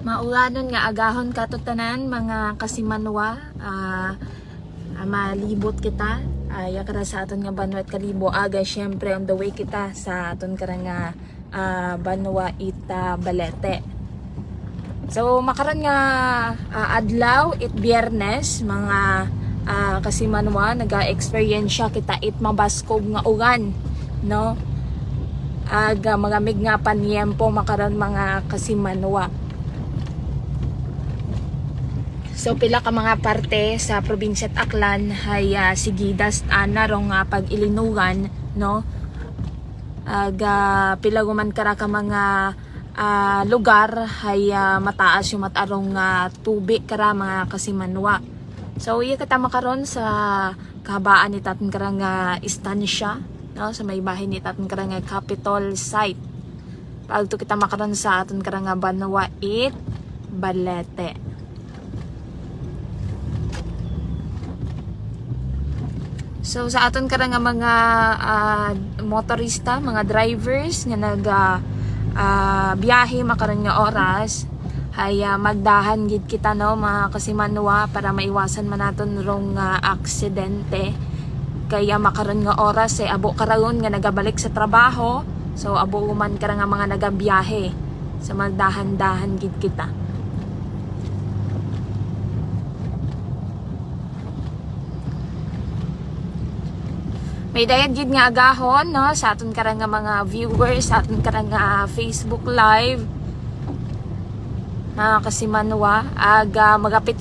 Maulanon nga agahon katutanan mga kasimanwa, malibot kita kara sa aton nga banwa at kalibo aga syempre on the way kita sa aton kara nga banwa ita Balete. So makaron nga adlaw it Biyernes mga kasimanwa naga-experience kita it mabaskog nga ugan no, aga magamig nga panyempo makaron mga kasimanwa. So pila ka mga parte sa probinsya at Aklan hay sigidas ana rong pag ilinugan no, aga pila guman kara ka mga lugar hay mataas yung matarong tubig kara mga kasimanwa. So iya kita makaron sa kahabaan ni taton kara nga istansya no, sa may bahay ni taton kara nga capital site. Pagto kita makaron sa aton kara nga banwa it Balete. So sa aton kara nga mga motorista, mga drivers nga biyahe makaron nga oras hay magdahan gid kita no mga kasimanwa para maiwasan man naton rong aksidente. Kaya makaron nga oras abo karon nga nagabalik sa trabaho. So abo man kara nga mga nagabiyahe. So magdahan-dahan gid kita. May dayag gid nga agahon no sa aton karang nga mga viewers, sa aton karang nga Facebook live. Mga kasimanwa, aga magapit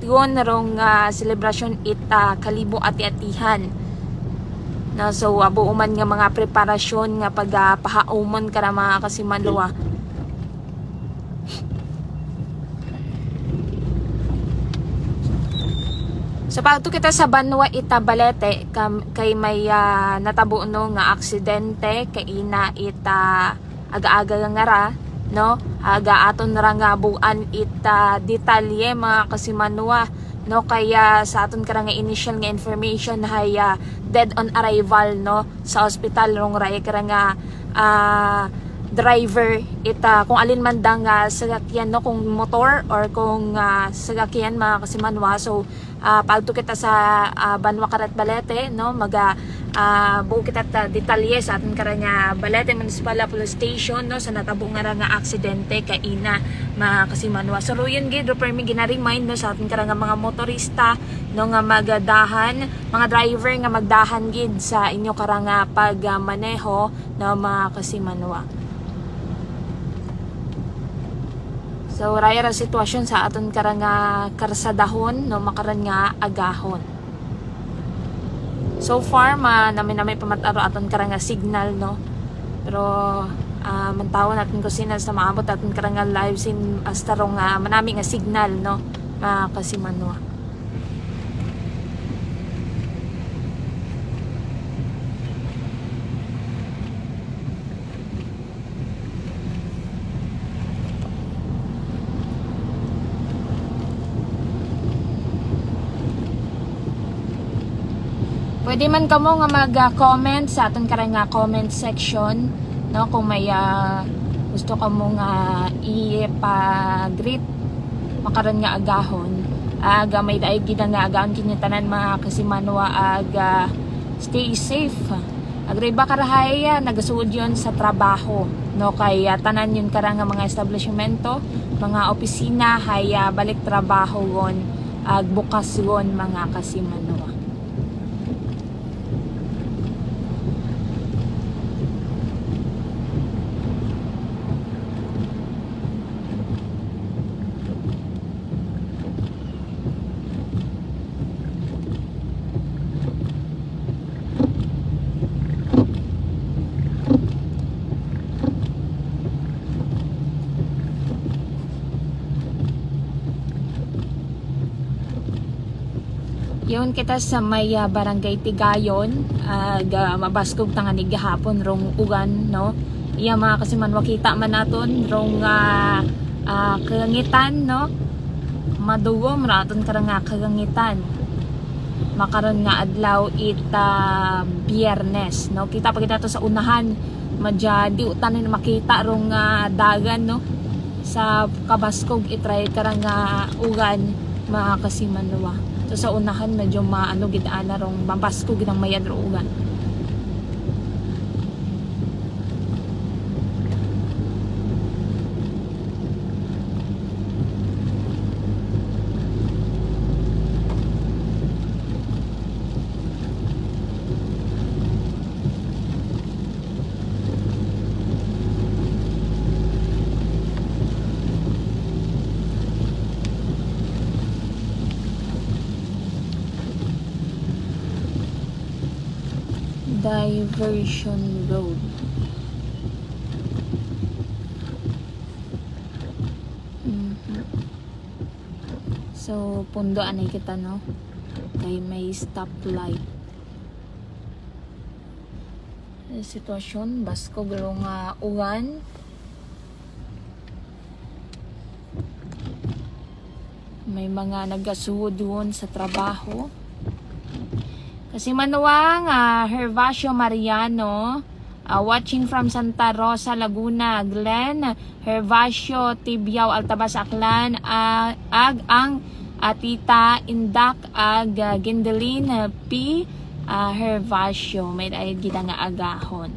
yon rong celebration it kalibo ati-atihan. No, so abo man nga mga preparasyon nga pagpahaumon kara mga kasimanwa. So pagto kita sa banwa ita Balete kay may natabo no nga aksidente kay ina ita aga-aga nga ra no, aga aton ra nga buan ita detalye mga kasimanwa no, kaya sa aton kara nga initial nga information hay dead on arrival no sa ospital rong ray kara nga driver ita kung alin man dang sasakyan no, kung motor or kung sasakyan mga kasimanwa. So pagto kita sa banwa karat Balete no, buo kita detalye sa aton kara nga Balete Municipal Police Station no sa natabo nga aksidente kay ina mga kasimanwa. So yun gid permi gina-remind no sa aton kara nga mga motorista no nga magdahan, mga driver nga magdahan gid sa inyo kara nga pagmaneho no mga kasimanwa. So raya ra sitwasyon sa aton kara nga karsadahon no makaron nga agahon. So far namin pamataro aton kara nga signal no. Pero mantaw natin ko sina sa maabot aton kara nga live sin hasta rong manami nga signal no mga kasimanwa. Pwede man kamo nga mag-comment sa aton karang nga comment section no kung may gusto kamo nga ipa-greet makaron nga agahon. Aga may daig gid nga agahon kinyo tanan mga kasimanwa, aga stay safe. Agre ba karahay nagasuod yon sa trabaho no, kay tanan yun karang nga mga establishmento, mga opisina hay balik trabaho gon bukas gon mga kasimanwa. Yun kita sa may barangay Tigayon, mabaskog tangan ni gahapon rong ugan no. Iya mga kasimanwa kita man naton rong kagangitan no. Madugom raton kara nga kagangitan. Makaron nga adlaw ita Biyernes no. Kita pa kita to sa unahan, madya di utanin makita rong dagan no. sa kabaskog itry karang nga ugan mga kasimanwa. So sa unahan medyo maano gid ana rong mabaskog ng mayan ro ugan. Diversion Road. So pundo anay kita no kay may stoplight. Sitwasyon basko garo nga uwan. May mga nagasuhod doon sa trabaho. Kasi manuwang Hervasio Mariano, watching from Santa Rosa, Laguna, Glenn, Hervasio Tibiao, Altabas, Aklan, ag ang Tita Indak, ag Gindelin P. Hervasio, may ayad kita nga agahon.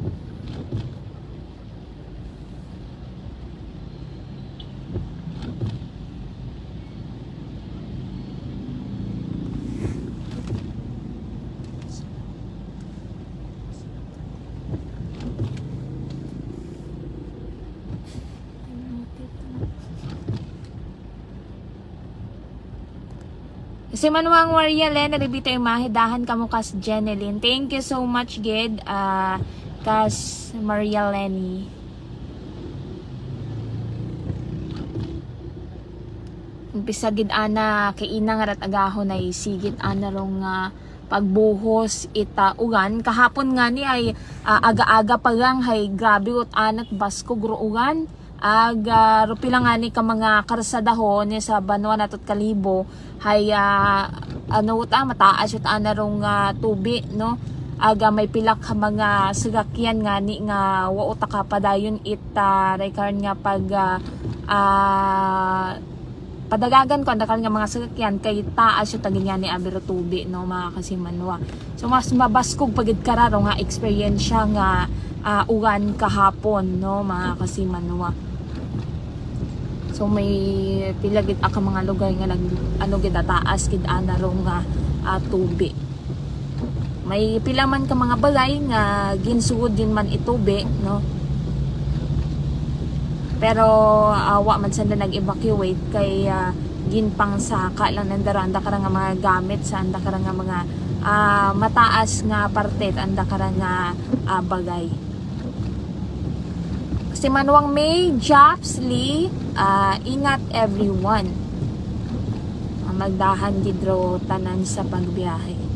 Si Manuang Maria Len, naribita yung mahidahan ka mo kas Jeneline. Thank you so much, Gid. Kas Maria Lenny. Umpisa gid ana kay ina nga rat agahon ay sigit ana rong pagbuhos ita ugan. Kahapon nga ni ay aga-aga pa lang hay grabe ut anat basko gro ugan. Rupi lang nga ni ka mga karsadahon ni sa Banwa natot Kalibo hay mataas ut ana rong tubi no. May pilak ka mga sugakyan nga ni nga wa uta ka padayon ita rekarn nga pag padagagan ko andakal nga mga sugakyan kay taas yung tagin nga ni abiro tubi no mga kasimanwa. So mas mabaskog pagid kararo nga experience nga ugan kahapon no mga kasimanwa. So may pila gid ka mga lugar nga nag gid taas gid ana rong tubi. May pila man ka mga balay nga ginsuod din man itubi no. Pero wa man sanda nag-evacuate kay ginpang saka lang nandaranda karang nga mga gamit sa anda karang nga mga mataas nga parte anda karang nga bagay. Si Manuang May Japs Lee, ingat everyone. Magdahan gidro tanan sa pagbiyahe.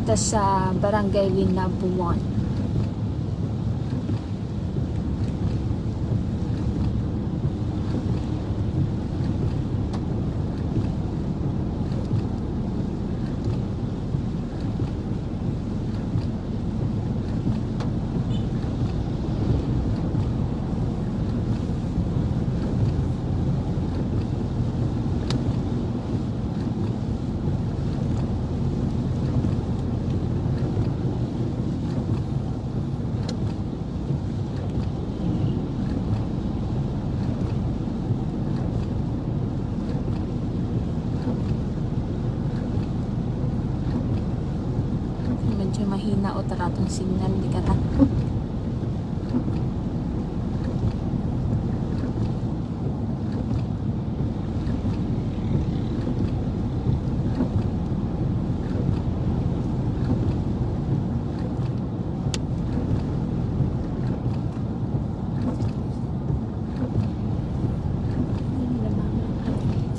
kita sa Barangay Linabuan. Medyo mahina o taratong signal di kata.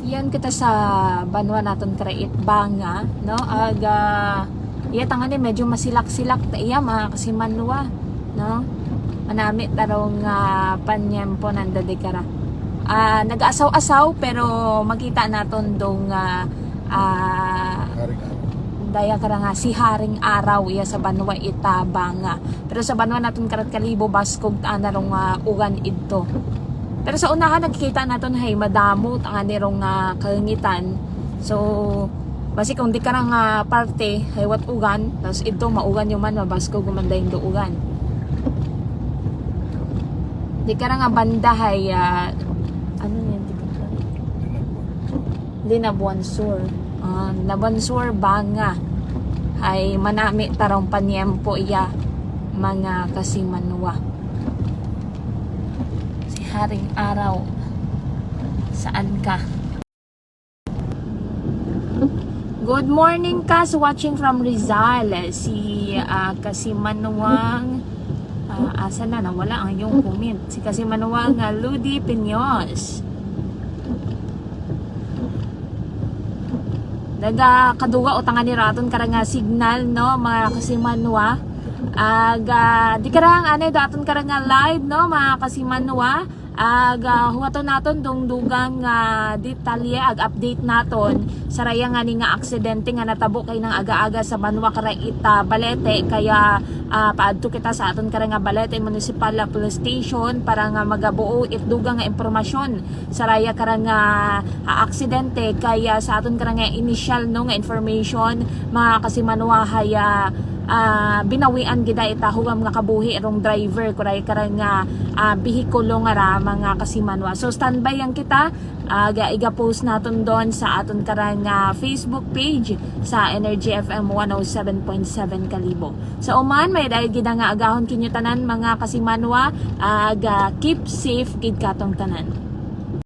Yan kita sa banwa naton Krait Banga, no? Aga iya tangan medyo masilak-silak ta iya mga kasimanwa, no? Manami tarong panyempo nanda de kara. Nag-asaw-asaw pero makita naton dong daya kara nga si Haring Araw iya sa banwa ita Banga. Pero sa banwa naton Karat Kalibo baskog taan narong ugan idto. Pero sa unahan nagkikita naton hay madamo ang anirong kalangitan. So basi kung di ka nang parte hay wat ugan, tapos ito maugan yung man mabasko gumanday yung ugan. Di ka nga banda hay ano yan? Linabuan Sur. Linabuan Sur Banga hay manami tarong panyempo iya mga kasimanwa. Haring Araw, saan ka? Good morning Kas, watching from Rizal. Si Kasimanwang asa na nawala ang iyong comment. Si Kasimanwang Ludi Piños. Daga kaduga o tangan ni raton karang signal, no, mga Kasimanwa. Di karang anay daton karang live, no, mga Kasimanwa. Huwato naton dong dugang detalye update naton sa raya nga ni nga aksidente nga natabo kay nang aga-aga sa Banwa Krait Balete, kaya paadto kita sa aton karang Balete Municipal Police Station para nga magabuo itdugang nga impormasyon sa raya karang aksidente, kaya sa aton karang initial no nga information mga Kasimanwa haya binawian gida itahugam nga kabuhi erong driver kuray karang bihikulo nga ra mga Kasimanwa. So standby yang kita iga-post naton doon sa aton karang Facebook page sa Energy FM 107.7 Kalibo. Sa uman may dahil gida nga agahon kinyo tanan mga Kasimanwa, keep safe gid katong tanan.